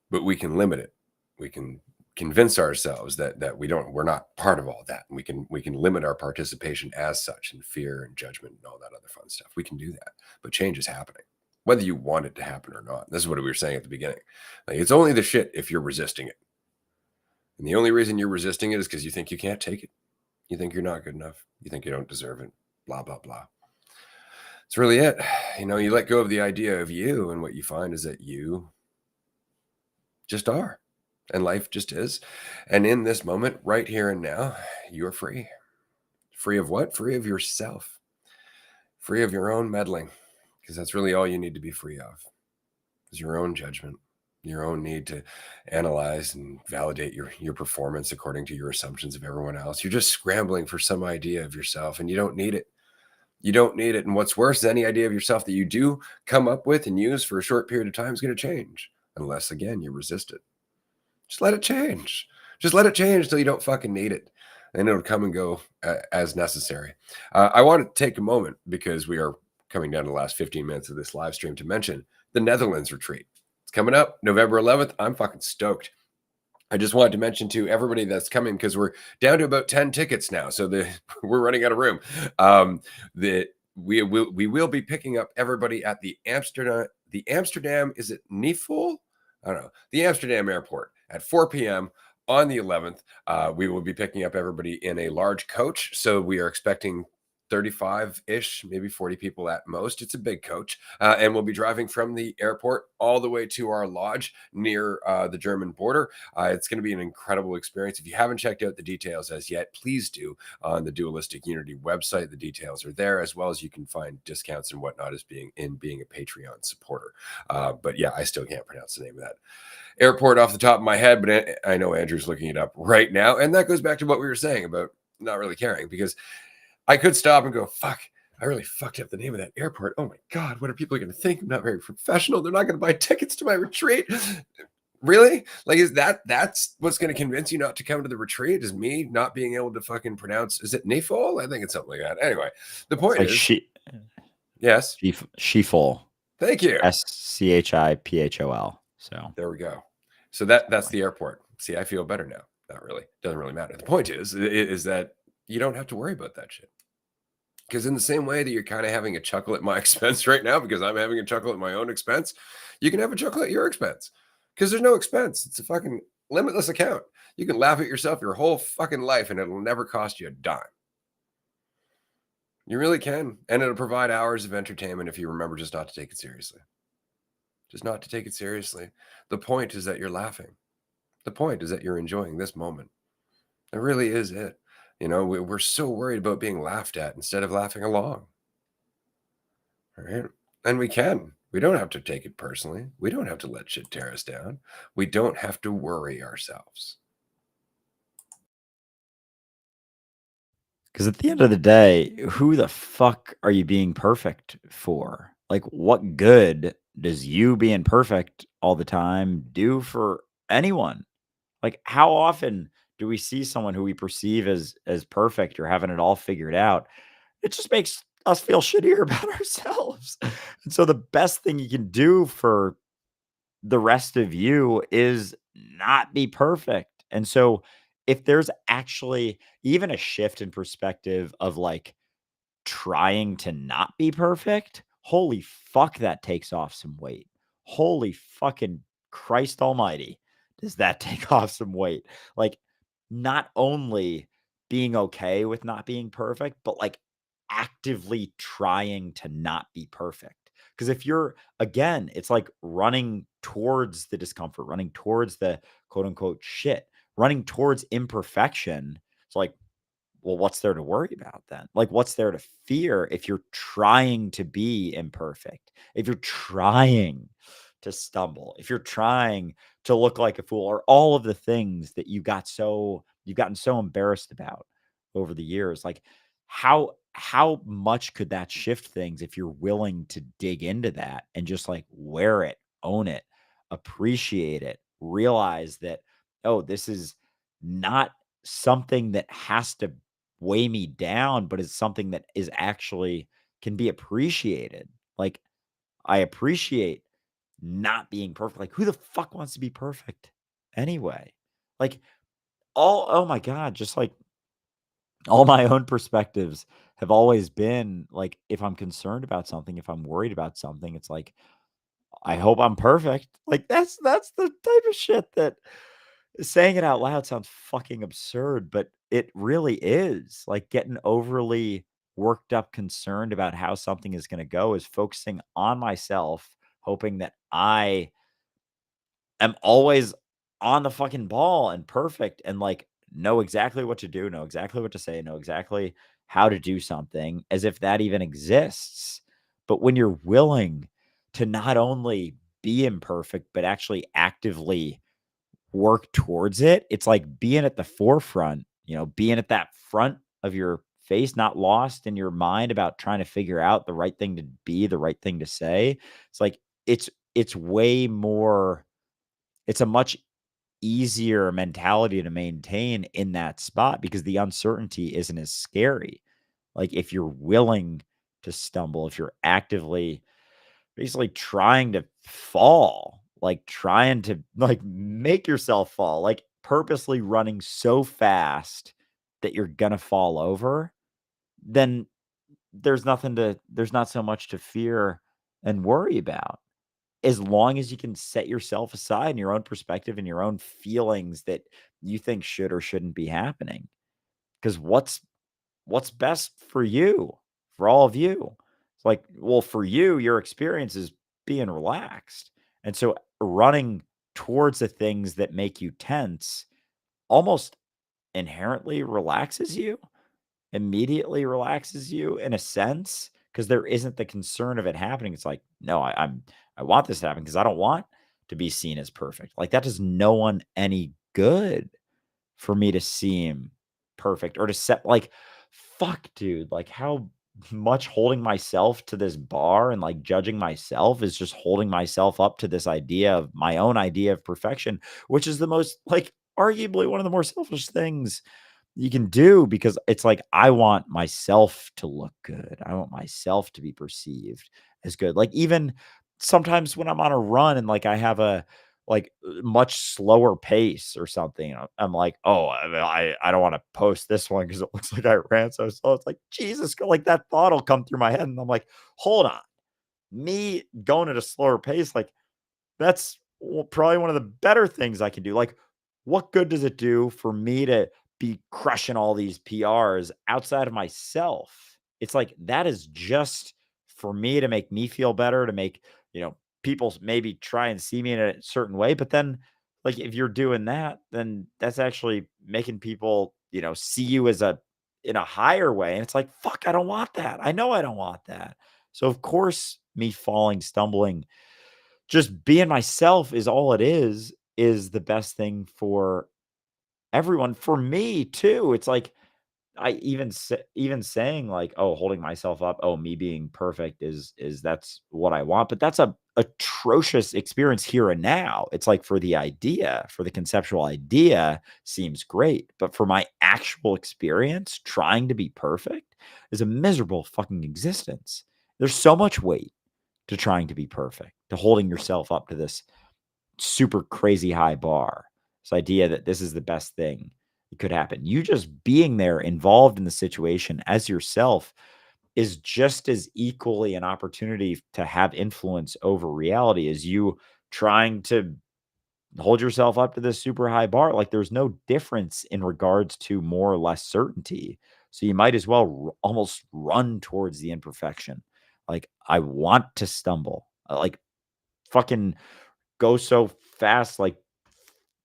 but we can limit it. We can convince ourselves that we're not part of all that. And we can limit our participation as such in fear and judgment and all that other fun stuff. We can do that. But change is happening, whether you want it to happen or not. This is what we were saying at the beginning. Like, it's only the shit if you're resisting it. And the only reason you're resisting it is because you think you can't take it. You think you're not good enough. You think you don't deserve it. Blah, blah, blah. It's really it. You let go of the idea of you, and what you find is that you just are. And life just is. And in this moment, right here and now, you are free. Free of what? Free of yourself. Free of your own meddling. Because that's really all you need to be free of, is your own judgment, your own need to analyze and validate your performance according to your assumptions of everyone else. You're just scrambling for some idea of yourself, and you don't need it. You don't need it. And what's worse, any idea of yourself that you do come up with and use for a short period of time is going to change, unless, again, you resist it. Just let it change. Just let it change until you don't fucking need it. And it'll come and go as necessary. I want to take a moment, because we are coming down to the last 15 minutes of this live stream, to mention the Netherlands retreat. It's coming up November 11th. I'm fucking stoked. I just wanted to mention to everybody that's coming, because we're down to about 10 tickets now. So we're running out of room. That we will be picking up everybody at the Amsterdam, is it Nifel? I don't know. The Amsterdam airport at 4 p.m. on the 11th. We will be picking up everybody in a large coach. So we are expecting 35-ish, maybe 40 people at most. It's a big coach. And we'll be driving from the airport all the way to our lodge near the German border. It's going to be an incredible experience. If you haven't checked out the details as yet, please do on the Dualistic Unity website. The details are there, as well as you can find discounts and whatnot as being a Patreon supporter. But yeah, I still can't pronounce the name of that airport off the top of my head, but I know Andrew's looking it up right now. And that goes back to what we were saying about not really caring, because I could stop and go, fuck, I really fucked up the name of that airport. Oh my God, what are people going to think? I'm not very professional. They're not going to buy tickets to my retreat. Really? Like, that's what's going to convince you not to come to the retreat? Is me not being able to fucking pronounce, is it Nafol? I think it's something like that. Anyway, the point is, yes. Schiphol. Thank you. Schiphol. So there we go. So that's the airport. See, I feel better now. Not really. Doesn't really matter. The point is that you don't have to worry about that shit. Because in the same way that you're kind of having a chuckle at my expense right now, because I'm having a chuckle at my own expense, you can have a chuckle at your expense. Because there's no expense. It's a fucking limitless account. You can laugh at yourself your whole fucking life, and it'll never cost you a dime. You really can. And it'll provide hours of entertainment if you remember just not to take it seriously. Just not to take it seriously. The point is that you're laughing. The point is that you're enjoying this moment. It really is it. We're so worried about being laughed at instead of laughing along. All right. And we can. We don't have to take it personally. We don't have to let shit tear us down. We don't have to worry ourselves. Because at the end of the day, who the fuck are you being perfect for? Like, what good does you being perfect all the time do for anyone? Like, how often do we see someone who we perceive as perfect or having it all figured out? It just makes us feel shittier about ourselves. And so the best thing you can do for the rest of you is not be perfect. And so if there's actually even a shift in perspective of like trying to not be perfect, holy fuck, that takes off some weight. Holy fucking Christ almighty, does that take off some weight? Like, not only being okay with not being perfect, but like actively trying to not be perfect. Because if you're, again, it's like running towards the discomfort, running towards the quote unquote shit, running towards imperfection. It's like, well, what's there to worry about then? Like, what's there to fear if you're trying to be imperfect? If you're trying to stumble, if you're trying to look like a fool, or all of the things that you've gotten so embarrassed about over the years, like, how much could that shift things if you're willing to dig into that and just like wear it, own it, appreciate it, realize that, oh, this is not something that has to weigh me down, but it's something that is actually can be appreciated. Like I appreciate not being perfect. Like who the fuck wants to be perfect anyway? Like oh my god, just like all my own perspectives have always been like if I'm concerned about something, if I'm worried about something, it's like I hope I'm perfect. Like that's the type of shit that saying it out loud sounds fucking absurd, but it really is. Like getting overly worked up concerned about how something is going to go is focusing on myself, hoping that I am always on the fucking ball and perfect and like know exactly what to do, know exactly what to say, know exactly how to do something as if that even exists. But when you're willing to not only be imperfect, but actually actively work towards it, it's like being at the forefront, being at that front of your face, not lost in your mind about trying to figure out the right thing to be, the right thing to say. It's like it's way more it's a much easier mentality to maintain in that spot because the uncertainty isn't as scary. Like if you're willing to stumble, if you're actively basically trying to fall, like trying to like make yourself fall, like purposely running so fast that you're gonna fall over, then there's not so much to fear and worry about as long as you can set yourself aside and your own perspective and your own feelings that you think should or shouldn't be happening. Because what's best for you, for all of you? It's like, well, for you, your experience is being relaxed. And so running towards the things that make you tense almost inherently relaxes you, immediately relaxes you in a sense, because there isn't the concern of it happening. It's like, no, I want this to happen because I don't want to be seen as perfect. Like that does no one any good for me to seem perfect or to set like fuck, dude. Like how much holding myself to this bar and like judging myself is just holding myself up to this idea of my own idea of perfection, which is the most like arguably one of the more selfish things you can do because it's like I want myself to look good. I want myself to be perceived as good. Like even sometimes when I'm on a run and like I have a much slower pace or something, I'm like, oh, I don't want to post this one because it looks like I ran so slow. It's like Jesus, like that thought will come through my head, and I'm like, hold on, me going at a slower pace, like that's probably one of the better things I can do. Like, what good does it do for me to be crushing all these PRs outside of myself? It's like that is just for me to make me feel better, to make, people maybe try and see me in a certain way. But then, like, if you're doing that, then that's actually making people, see you as in a higher way. And it's like, fuck, I don't want that. I know I don't want that. So, of course, me falling, stumbling, just being myself is all it is the best thing for everyone, for me too. It's like I even saying like, "Oh, holding myself up, oh, me being perfect is that's what I want," but that's a atrocious experience here and now. It's like for the idea, for the conceptual idea seems great, but for my actual experience, trying to be perfect is a miserable fucking existence. There's so much weight to trying to be perfect, to holding yourself up to this super crazy high bar. This idea that this is the best thing that could happen. You just being there involved in the situation as yourself is just as equally an opportunity to have influence over reality as you trying to hold yourself up to this super high bar. Like there's no difference in regards to more or less certainty. So you might as well almost run towards the imperfection. Like I want to stumble. Like fucking go so fast, like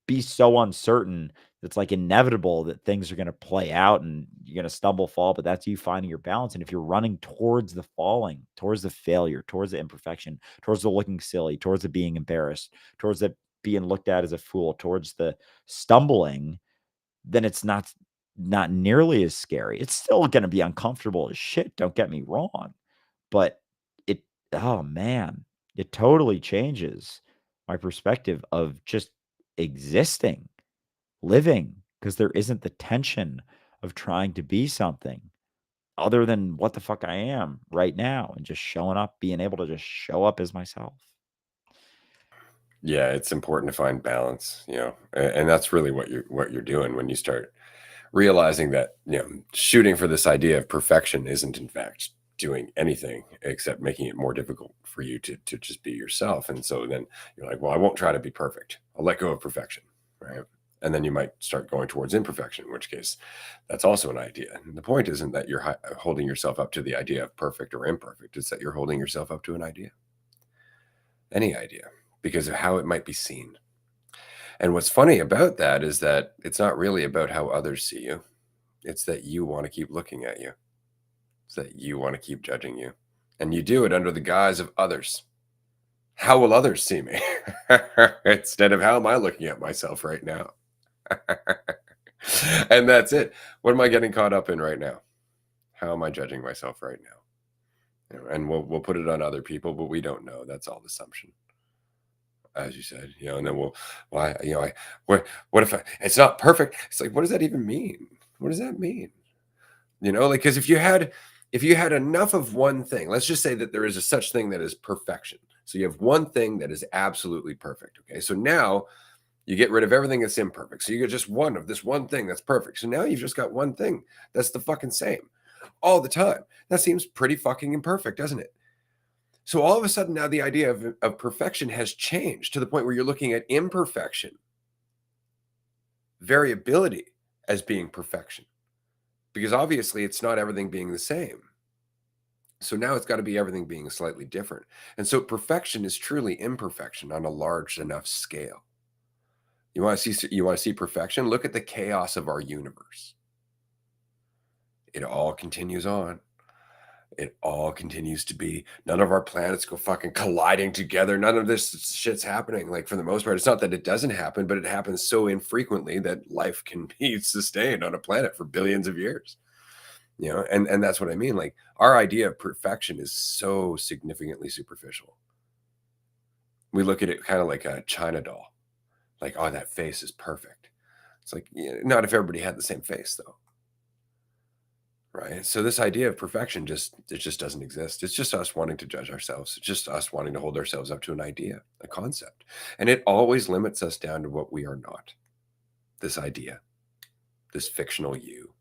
be so uncertain. It's like inevitable that things are going to play out and you're going to stumble, fall, but that's you finding your balance. And if you're running towards the falling, towards the failure, towards the imperfection, towards the looking silly, towards the being embarrassed, towards the being looked at as a fool, towards the stumbling, then it's not. not nearly as scary. It's still gonna be uncomfortable as shit, don't get me wrong, but it oh, man, it totally changes my perspective of just existing, living, because there isn't the tension of trying to be something other than what the fuck I am right now and just showing up, being able to just show up as myself. Yeah, it's important to find balance, and that's really what you're doing when you start realizing that, shooting for this idea of perfection isn't in fact doing anything except making it more difficult for you to just be yourself. And so then you're like, well, I won't try to be perfect. I'll let go of perfection, right? And then you might start going towards imperfection, in which case that's also an idea. And the point isn't that you're holding yourself up to the idea of perfect or imperfect. It's that you're holding yourself up to an idea, any idea, because of how it might be seen. And what's funny about that is that it's not really about how others see you. It's that you want to keep looking at you. It's that you want to keep judging you. And you do it under the guise of others. How will others see me? Instead of how am I looking at myself right now? And that's it. What am I getting caught up in right now? How am I judging myself right now? And we'll put it on other people, but we don't know. That's all assumption, as you said. And then why, what if it's not perfect? It's like, what does that even mean? What does that mean? Like, because if you had enough of one thing, let's just say that there is a such thing that is perfection. So you have one thing that is absolutely perfect. Okay. So now you get rid of everything that's imperfect. So you get just one of this one thing that's perfect. So now you've just got one thing that's the fucking same all the time. That seems pretty fucking imperfect, doesn't it? So all of a sudden now the idea of perfection has changed to the point where you're looking at imperfection, variability as being perfection, because obviously it's not everything being the same. So now it's got to be everything being slightly different. And so perfection is truly imperfection on a large enough scale. You want to see perfection? Look at the chaos of our universe. It all continues on. It all continues to be. None of our planets go fucking colliding together. None of this shit's happening. Like, for the most part, it's not that it doesn't happen, but it happens so infrequently that life can be sustained on a planet for billions of years. And that's what I mean. Like, our idea of perfection is so significantly superficial. We look at it kind of like a China doll. Like, oh, that face is perfect. It's like, not if everybody had the same face, though. Right. So this idea of perfection just doesn't exist. It's just us wanting to judge ourselves. It's just us wanting to hold ourselves up to an idea, a concept. And it always limits us down to what we are not. This idea, this fictional you.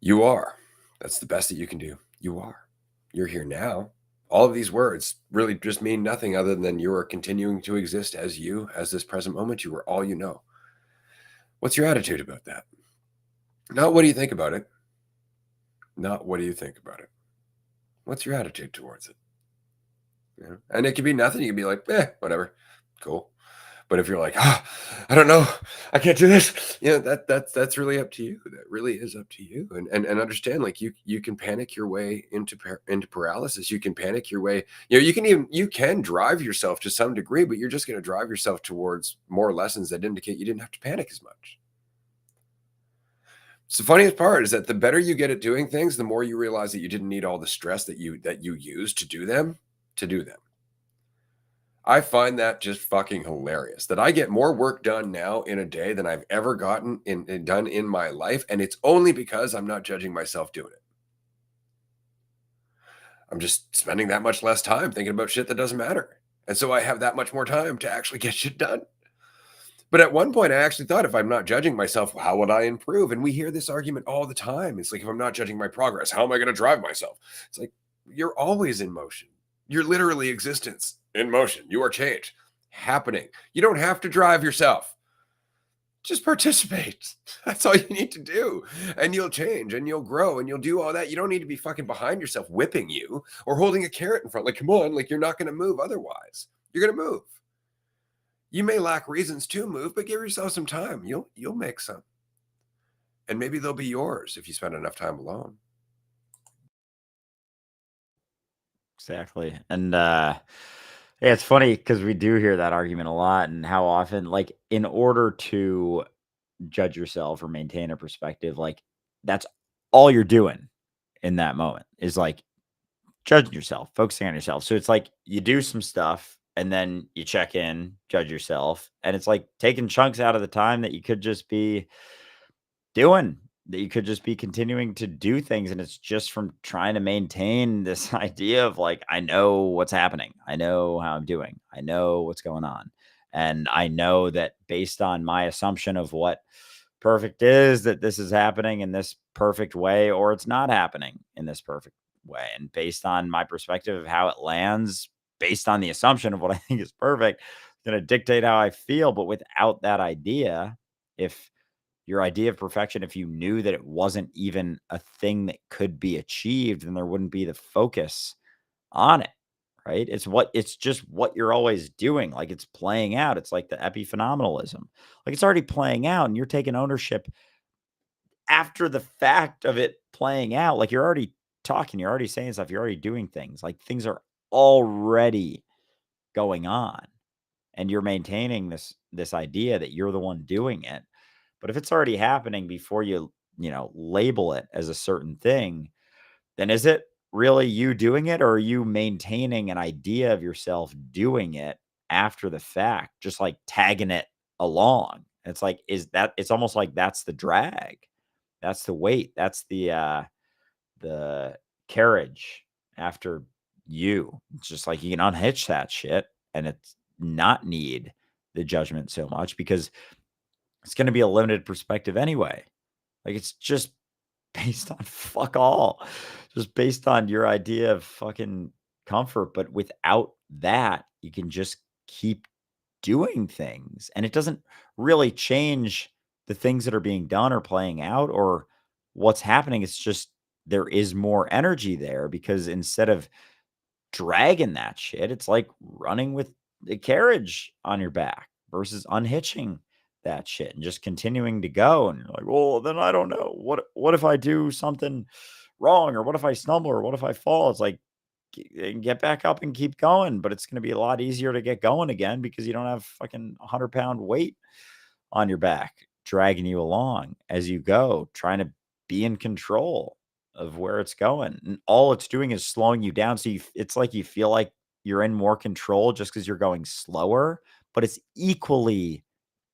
You are. That's the best that you can do. You are. You're here now. All of these words really just mean nothing other than you are continuing to exist as you, as this present moment. You are all you know. What's your attitude about that? Not what do you think about it? Not what do you think about it? What's your attitude towards it? And it could be nothing. You can be like, whatever, cool. But if you're like, I don't know, I can't do this, that's really up to you. That really is up to you. And understand, like, you can panic your way into paralysis. You can panic your way. You can drive yourself to some degree, but you're just going to drive yourself towards more lessons that indicate you didn't have to panic as much. So the funniest part is that the better you get at doing things, the more you realize that you didn't need all the stress that you used to do them. I find that just fucking hilarious that I get more work done now in a day than I've ever gotten done in my life, and it's only because I'm not judging myself doing it. I'm just spending that much less time thinking about shit that doesn't matter, and so I have that much more time to actually get shit done. But at one point, I actually thought, if I'm not judging myself, how would I improve? And we hear this argument all the time. It's like, if I'm not judging my progress, how am I going to drive myself? It's like, you're always in motion. You're literally existence in motion. You are change happening. You don't have to drive yourself. Just participate. That's all you need to do. And you'll change and you'll grow and you'll do all that. You don't need to be fucking behind yourself whipping you or holding a carrot in front. Like, come on, like, you're not going to move otherwise. You're going to move. You may lack reasons to move, but give yourself some time. You'll make some. And maybe they'll be yours if you spend enough time alone. Exactly. And yeah, it's funny because we do hear that argument a lot, and how often, like, in order to judge yourself or maintain a perspective, like that's all you're doing in that moment is like judging yourself, focusing on yourself. So it's like you do some stuff and then you check in, judge yourself, and it's like taking chunks out of the time that you could just be doing, that you could just be continuing to do things, and it's just from trying to maintain this idea of like, I know what's happening. I know how I'm doing. I know what's going on. And I know that based on my assumption of what perfect is, that this is happening in this perfect way or it's not happening in this perfect way. And based on my perspective of how it lands, based on the assumption of what I think is perfect, it's going to dictate how I feel. But without that idea, if your idea of perfection, if you knew that it wasn't even a thing that could be achieved, then there wouldn't be the focus on it, right? It's just what you're always doing. Like it's playing out. It's like the epiphenomenalism. Like it's already playing out and you're taking ownership after the fact of it playing out. Like you're already talking, you're already saying stuff, you're already doing things. Like things are already going on and you're maintaining this idea that you're the one doing it. But if it's already happening before you label it as a certain thing, then is it really you doing it or are you maintaining an idea of yourself doing it after the fact, just like tagging it along? It's like, it's almost like that's the drag. That's the weight. That's the carriage after you. It's just like you can unhitch that shit and it's not need the judgment so much because it's going to be a limited perspective anyway. Like it's just based on fuck all, just based on your idea of fucking comfort. But without that, you can just keep doing things and it doesn't really change the things that are being done or playing out or what's happening. It's just there is more energy there because instead of dragging that shit, it's like running with the carriage on your back versus unhitching that shit and just continuing to go. And you're like, well, then I don't know. What if I do something wrong? Or what if I stumble? Or what if I fall? It's like get back up and keep going. But it's gonna be a lot easier to get going again because you don't have fucking 100-pound weight on your back, dragging you along as you go, trying to be in control of where it's going. And all it's doing is slowing you down. So it's like you feel like you're in more control just because you're going slower, but it's equally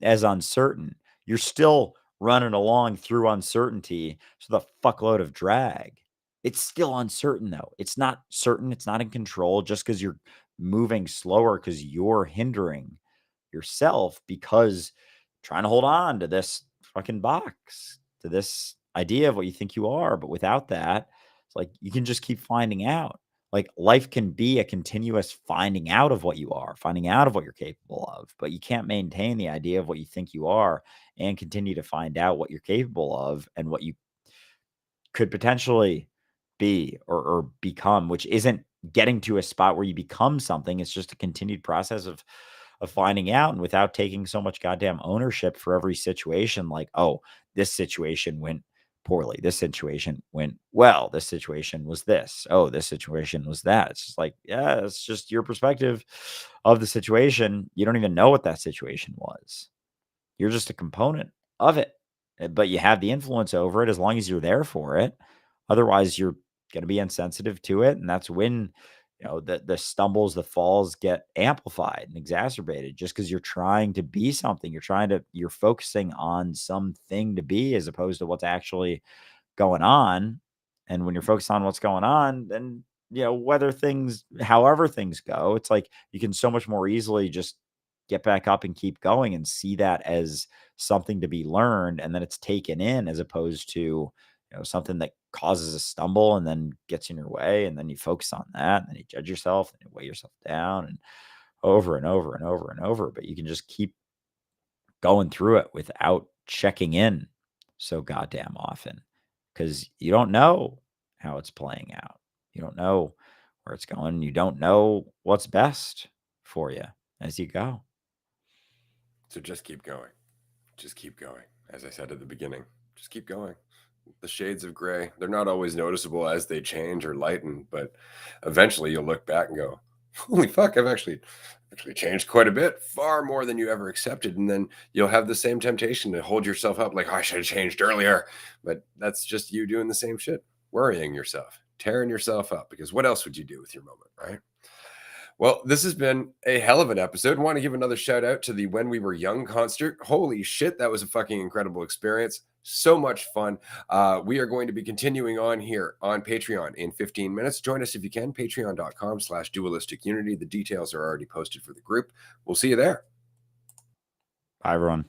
as uncertain. You're still running along through uncertainty. So the fuckload of drag. It's still uncertain though. It's not certain. It's not in control just because you're moving slower because you're hindering yourself because trying to hold on to this fucking box, to this idea of what you think you are. But without that, it's like you can just keep finding out. Like life can be a continuous finding out of what you are, finding out of what you're capable of, but you can't maintain the idea of what you think you are and continue to find out what you're capable of and what you could potentially be or become, which isn't getting to a spot where you become something. It's just a continued process of finding out and without taking so much goddamn ownership for every situation. Like, oh, this situation went poorly. This situation went well. This situation was this. Oh, this situation was that. It's just like, yeah, it's just your perspective of the situation. You don't even know what that situation was. You're just a component of it, but you have the influence over it as long as you're there for it. Otherwise, you're going to be insensitive to it, and that's when the stumbles, the falls get amplified and exacerbated just because you're trying to be something. You're focusing on something to be as opposed to what's actually going on. And when you're focused on what's going on, then however things go, it's like you can so much more easily just get back up and keep going and see that as something to be learned and then it's taken in as opposed to something that causes a stumble and then gets in your way and then you focus on that and then you judge yourself and you weigh yourself down and over and over and over and over. But you can just keep going through it without checking in so goddamn often because you don't know how it's playing out. You don't know where it's going. You don't know what's best for you as you go. So just keep going. Just keep going. As I said at the beginning, just keep going. The shades of gray, they're not always noticeable as they change or lighten, but eventually you'll look back and go, holy fuck, I've actually changed quite a bit, far more than you ever accepted. And then you'll have the same temptation to hold yourself up like, oh, I should have changed earlier. But that's just you doing the same shit, worrying yourself, tearing yourself up, because what else would you do with your moment, right? Well, this has been a hell of an episode. Want to give another shout out to the When We Were Young concert. Holy shit, that was a fucking incredible experience. So much fun. We are going to be continuing on here on Patreon in 15 minutes. Join us if you can, patreon.com/dualistic unity. The details are already posted for the group. We'll see you there. Bye, everyone.